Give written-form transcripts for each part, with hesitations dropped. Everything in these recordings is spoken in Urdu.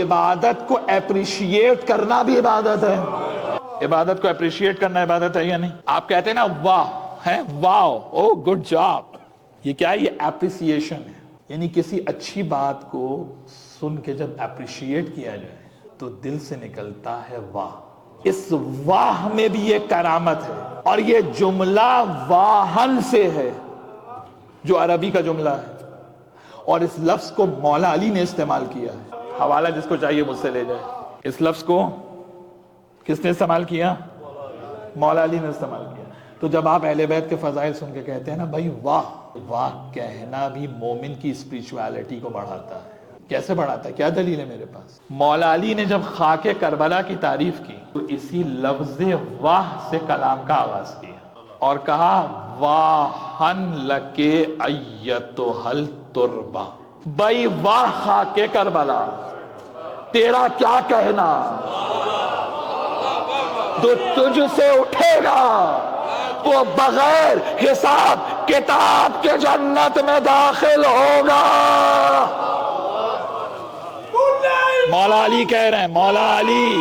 عبادت کو اپریشیٹ کرنا بھی عبادت ہے. عبادت کو اپریشیٹ کرنا عبادت ہے یا نہیں؟ آپ کہتے ہیں نا واہ ہے، واو، او گڈ جاب، یہ کیا ہے؟ یہ اپریسیشن ہے. یعنی کسی اچھی بات کو سن کے جب اپریشیٹ کیا جائے تو دل سے نکلتا ہے واہ. اس واہ میں بھی یہ کرامت ہے، اور یہ جملہ واہن سے ہے جو عربی کا جملہ ہے، اور اس لفظ کو مولا علی نے استعمال کیا ہے. حوالہ جس کو چاہیے مجھ سے لے جائے. اس لفظ کو کس نے استعمال کیا؟ مولا علی نے استعمال کیا. تو جب آپ اہل بیت کے فضائل سن کے کہتے ہیں نا بھائی واہ، واہ کہنا بھی مومن کی اسپریچویلٹی کو بڑھاتا ہے. کیسے بڑھاتا ہے؟ کیا دلیل ہے میرے پاس؟ مولا علی نے جب خاک کربلا کی تعریف کی تو اسی لفظ واہ سے کلام کا آغاز کیا اور کہا واہن لکے ایتھل تربہ. بھائی واہ خاک کربلا، تیرا کیا کہنا تو تجھ سے اٹھے گا وہ بغیر حساب کتاب کے جنت میں داخل ہوگا. مولا علی کہہ رہے ہیں، مولا علی،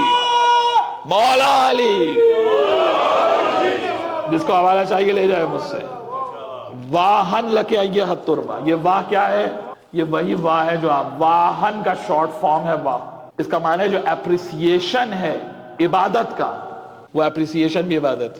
مولا علی. جس کو حوالہ چاہیے لے جائے مجھ سے. واہن لکے ایھل تربہ، یہ واہ کیا ہے؟ یہ وہی واہ ہے جو آپ، واہن کا شارٹ فارم ہے واہ. اس کا معنی ہے جو اپریسیشن ہے عبادت کا، وہ اپریسیشن بھی عبادت.